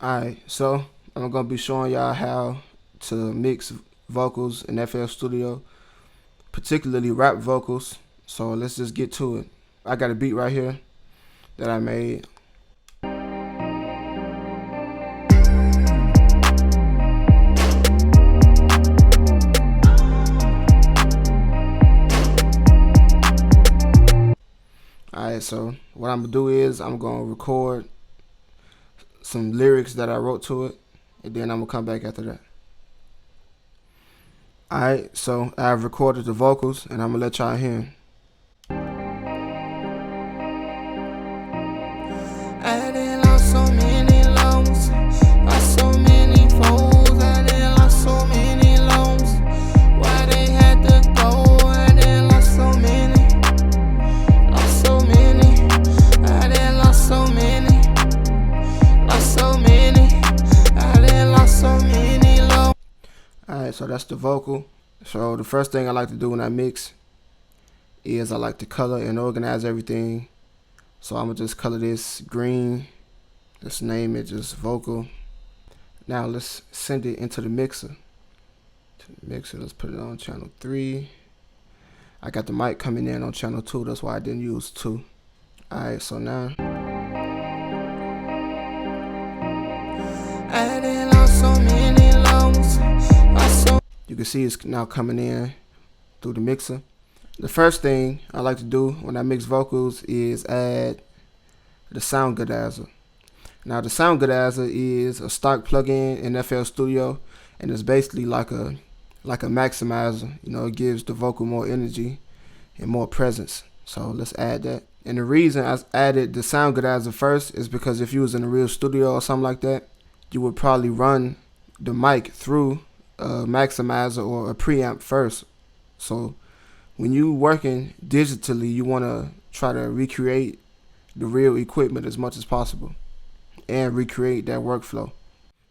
Alright, so I'm gonna be showing y'all how to mix vocals in FL Studio, particularly rap vocals. So let's just get to it. I got a beat right here that I made. Alright, so what I'm gonna do is I'm gonna record some lyrics that I wrote to it, and then I'm gonna come back after that. Alright, so I've recorded the vocals and I'm gonna let y'all hear 'em. I done lost so many loans, lost so many foes. I done lost so many loans. Why they had to go? I done lost so many, lost so many. I done lost so many, lost so many. I done lost so many loans. Alright, so that's the vocal. So the first thing I like to do when I mix is I like to color and organize everything. So I'm gonna just color this green. Let's name it just vocal. Now let's send it into the mixer. Let's put it on channel 3. I got the mic coming in on channel 2, that's why I didn't use 2. Alright, so now I done lost so many loans, lost so. you can see it's now coming in through the mixer. The first thing I like to do when I mix vocals is add the sound goodizer. Now the sound goodizer is a stock plugin in FL Studio, and it's basically like a maximizer. You know, it gives the vocal more energy and more presence. So let's add that. And the reason I added the sound goodizer first is because if you was in a real studio or something like that, you would probably run the mic through a maximizer or a preamp first. So when you working digitally, you want to try to recreate the real equipment as much as possible and recreate that workflow.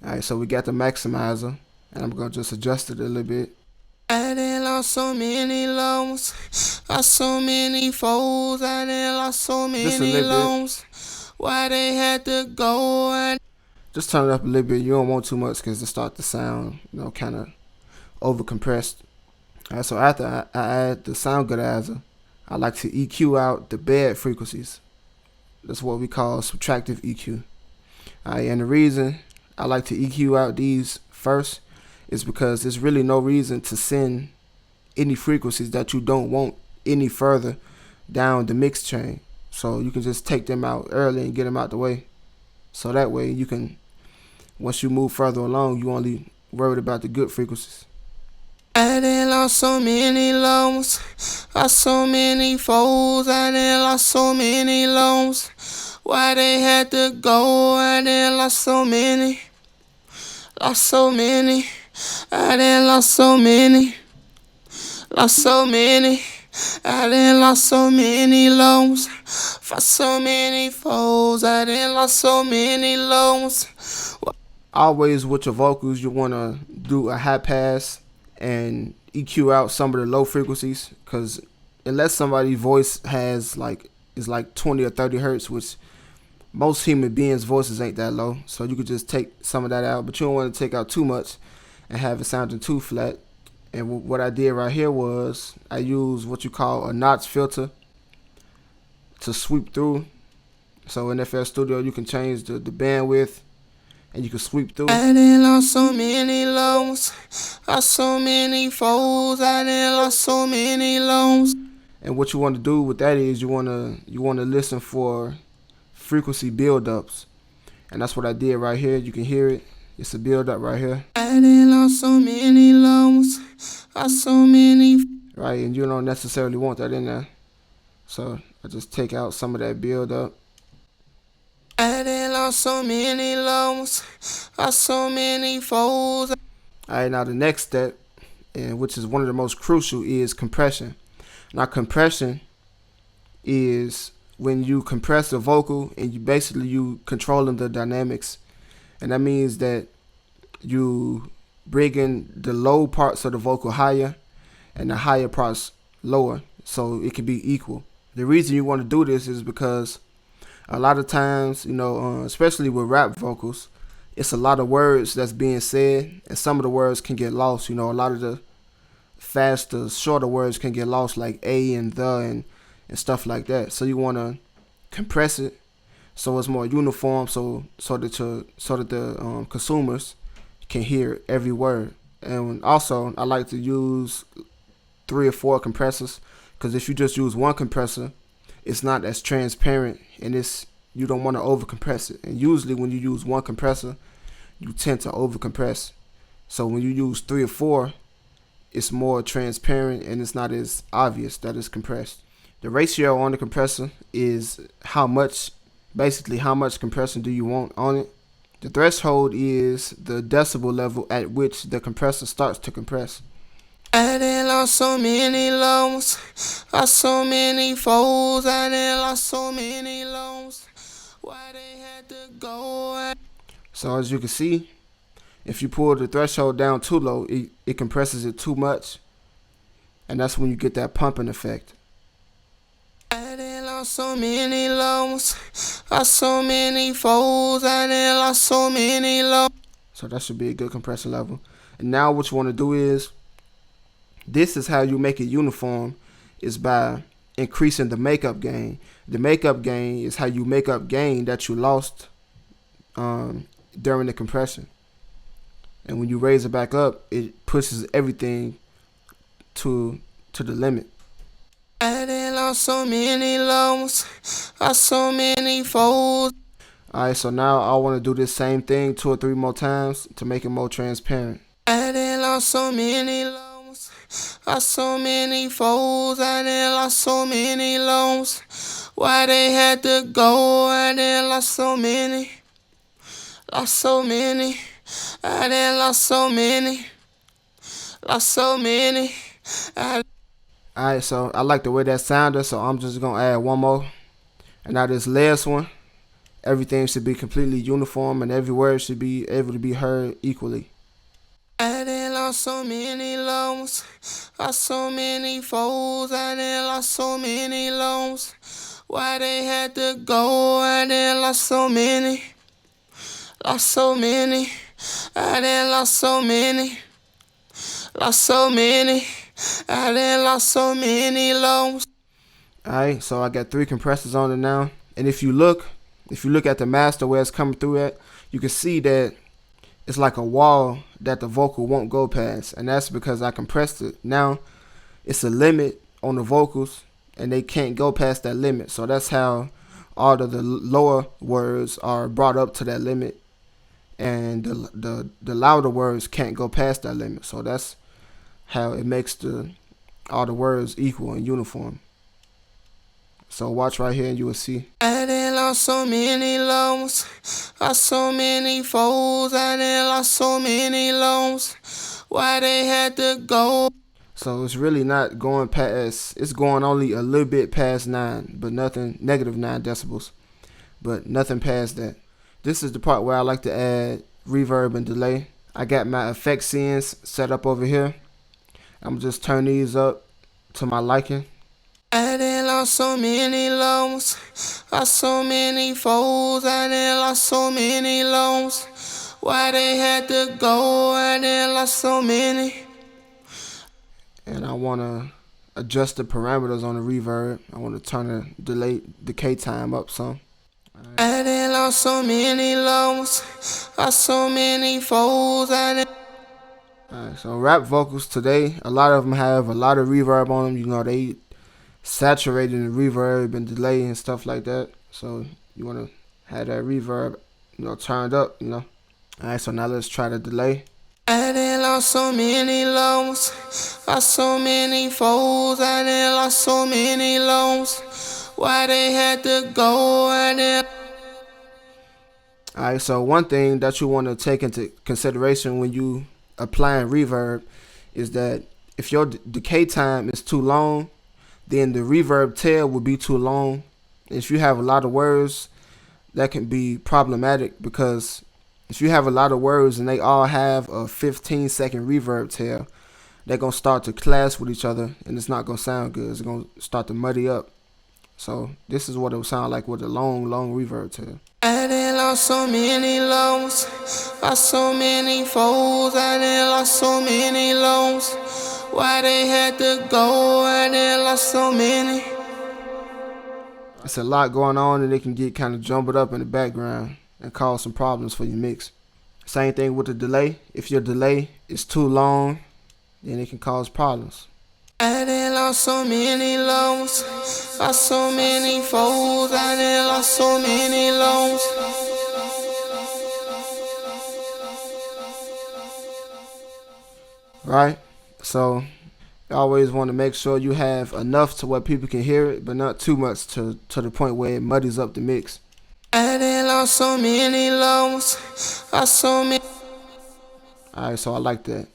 Alright, so we got the maximizer, and I'm going to just adjust it a little bit. I done lost so many loans, lost so many foes. I done lost so many loans. Why they had to go? Just turn it up a little bit. You don't want too much because it start to sound, kind of over compressed. Alright, so after I add the sound goodizer, I like to EQ out the bad frequencies. That's what we call subtractive EQ. Alright, and the reason I like to EQ out these first is because there's really no reason to send any frequencies that you don't want any further down the mix chain. So you can just take them out early and get them out the way. So that way you can, once you move further along, you only worried about the good frequencies. I done lost so many loans, lost so many foes. I done lost so many loans. Why they had to go? I done lost so many, lost so many. I done lost so many, lost so many. I done lost so many loans, for so many foes. I done lost so many loans. Always with your vocals, you want to do a high pass and EQ out some of the low frequencies, because unless somebody's voice is like 20 or 30 hertz, which most human beings' voices ain't that low, so you could just take some of that out, but you don't want to take out too much and have it sounding too flat. And what I did right here was I used what you call a notch filter to sweep through. So in FL Studio you can change the bandwidth and you can sweep through. I done lost so many loans, lost so many foes. I done lost so many loans. And what you want to do with that is you want to listen for frequency buildups, and that's what I did right here. You can hear it. It's a buildup right here. I done lost so many loans, lost so many. Right, and you don't necessarily want that in there, so I just take out some of that buildup. I done lost so many loans, lost so many foes. Alright, now the next step, and which is one of the most crucial, is compression. Now compression is when you compress the vocal and you controlling the dynamics, and that means that you bringing the low parts of the vocal higher and the higher parts lower, so it can be equal. The reason you want to do this is because a lot of times, especially with rap vocals, it's a lot of words that's being said, and some of the words can get lost. A lot of the faster, shorter words can get lost, like a and the and stuff like that. So you want to compress it so it's more uniform, so that the consumers can hear every word. And also, I like to use 3 or 4 compressors, because if you just use one compressor, it's not as transparent, and you don't want to over compress it. And usually, when you use one compressor, you tend to over compress. So when you use 3 or 4, it's more transparent and it's not as obvious that it's compressed. The ratio on the compressor is basically how much compression do you want on it. The threshold is the decibel level at which the compressor starts to compress. I done lost so many loans, lost so many foes, I done lost so many loans. Why they had to go? So as you can see, if you pull the threshold down too low, it compresses it too much, and that's when you get that pumping effect. I done lost so many loans, lost so many foes, I done lost so many loans. So that should be a good compressor level. And now what you want to do is, this is how you make it uniform, is by increasing the makeup gain. The makeup gain is how you make up gain that you lost during the compression. And when you raise it back up, it pushes everything to the limit. I done lost so many loans, lost so many foes. Alright, so now I want to do this same thing 2 or 3 more times to make it more transparent. I done lost so many loans, lost so many foes, I done lost so many loans. Why they had to go? I done lost so many, lost so many. I done lost so many, lost so many. Alright, so I like the way that sounded, so I'm just going to add one more. And now this last one, everything should be completely uniform and every word should be able to be heard equally. I done lost so many loans, lost so many foes, I done lost so many loans. Why they had to go? I done lost so many, lost so many. I done lost so many, lost so many. I done lost so many loans. Alright, so I got 3 compressors on it now. And if you look at the master where it's coming through at, you can see that it's like a wall that the vocal won't go past. And that's because I compressed it. Now, it's a limit on the vocals, and they can't go past that limit. So that's how all of the lower words are brought up to that limit, and the louder words can't go past that limit. So that's how it makes all the words equal and uniform. So watch right here and you will see. I done lost so many loans, lost so many foes, I done lost so many loans. Why they had to go? So it's really not going past, it's going only a little bit past 9, but nothing, -9 decibels, but nothing past that. This is the part where I like to add reverb and delay. I got my effect scenes set up over here. I'm just turn these up to my liking. I done lost so many loans, lost so many foes, I done lost so many loans. Why they had to go? I done lost so many. And I want to adjust the parameters on the reverb. I want to turn the decay time up some. I done lost so many loans, lost so many foes, I done. Alright, so rap vocals today, a lot of them have a lot of reverb on them. They saturating the reverb and delay and stuff like that. So you want to have that reverb, turned up. Alright, so now let's try the delay. I done lost so many loans, lost so many foes, I done lost so many loans. Why they had to go? I done. Alright, so one thing that you want to take into consideration when you applying reverb is that if your decay time is too long, then the reverb tail will be too long. If you have a lot of words, that can be problematic, because if you have a lot of words and they all have a 15-second reverb tail, they're going to start to clash with each other and it's not going to sound good. It's going to start to muddy up. So this is what it would sound like with a long reverb tail. I done lost so many loans, Lost so many foes, I done lost so many loans. Why they had to go, I done lost so many. It's a lot going on and it can get kind of jumbled up in the background and cause some problems for your mix. Same thing with the delay. If your delay is too long, then it can cause problems. I done lost so many loans, lost so many foes, I done lost so many loans. Right? So you always want to make sure you have enough to where people can hear it, but not too much to the point where it muddies up the mix. I done lost so many loans, lost so many. Alright, so I like that.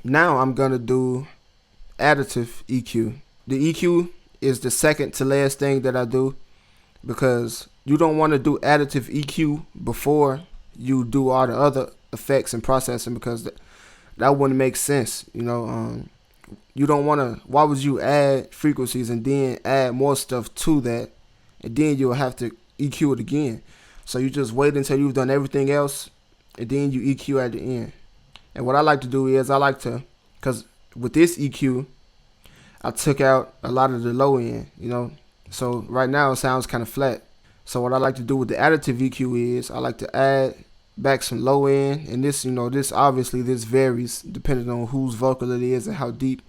Now I'm gonna do additive EQ. The EQ is the second to last thing that I do because you don't want to do additive EQ before you do all the other effects and processing because that wouldn't make sense. You don't want to. Why would you add frequencies and then add more stuff to that, and then you'll have to EQ it again? So you just wait until you've done everything else, and then you EQ at the end. And what I like to do is because with this EQ, I took out a lot of the low end, So right now it sounds kind of flat. So what I like to do with the additive EQ is I like to add back some low end, and this obviously this varies depending on whose vocal it is and how deep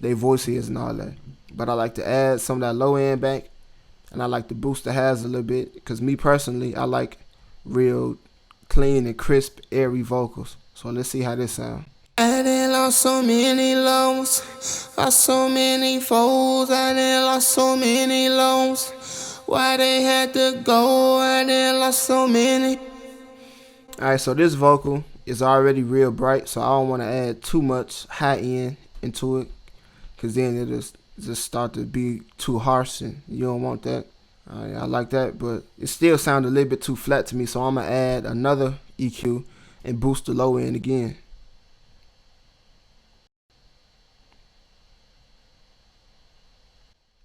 their voice is and all that. But I like to add some of that low end back, and I like to boost the highs a little bit because me personally, I like real clean and crisp, airy vocals. So let's see how this sounds. I done lost so many loans, lost so many foes, I done lost so many loans. Why they had to go, I done lost so many. Alright, so this vocal is already real bright, so I don't want to add too much high end into it because then it'll just start to be too harsh and you don't want that. I like that, but it still sounded a little bit too flat to me, so I'm going to add another EQ and boost the low end again.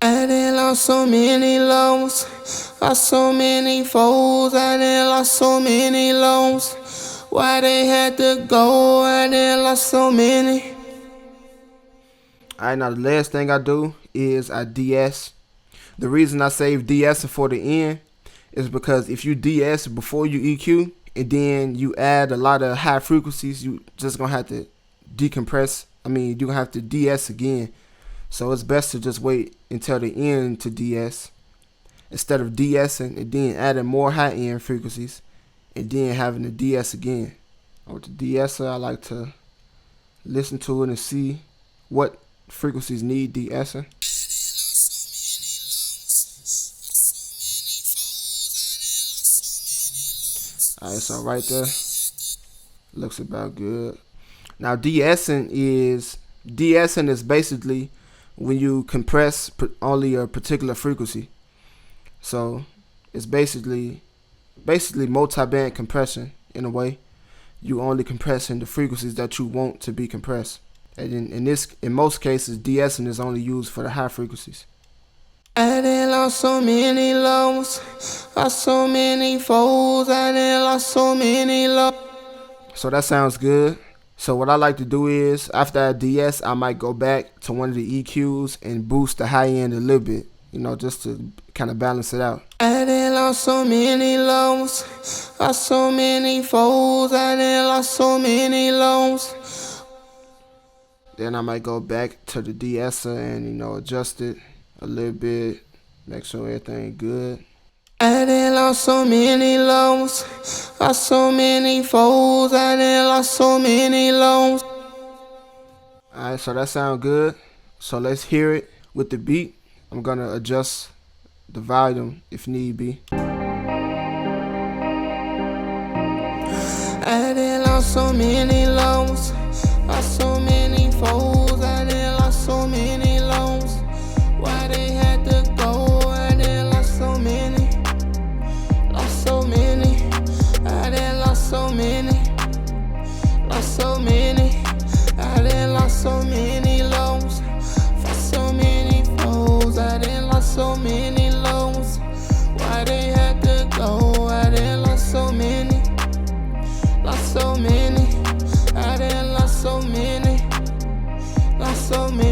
I done lost so many loans, lost so many foes, I done lost so many loans. Why they had to go, I done lost so many. Alright, now the last thing I do is I de-ess. The reason I save de-essing for the end is because if you de-ess before you EQ and then you add a lot of high frequencies, you just gonna have to decompress. You're gonna have to de-ess again. So it's best to just wait until the end to de-ess instead of de-essing and then adding more high end frequencies and then having to de-ess again. With the de-esser, I like to listen to it and see what frequencies need de-essing. Alright, so right there looks about good. Now de-essing is basically when you compress only a particular frequency. So it's basically multi-band compression in a way. You only compressing the frequencies that you want to be compressed. And in most cases, de-essing is only used for the high frequencies. I done lost so many loans, lost so many foes, I done lost so many loans. So that sounds good. So what I like to do is, after I de-ess, I might go back to one of the EQs and boost the high end a little bit, just to kind of balance it out. I done lost so many loans, lost so many foes, I done lost so many loans. Then I might go back to the de-esser and, adjust it a little bit, make sure everything good. I done lost so many loans, lost so many foes, I done lost so many loans. Alright, so that sounds good. So let's hear it with the beat. I'm gonna adjust the volume if need be. I done lost so many loans, lost so many foes, I done lost so many loans. Why they had to go, I done lost so many. Lost so many, I done lost so many. Lost so many, I done lost so many loans. For so many foes, I done lost so many loans. Why they had to go, I done lost so many. Lost so so many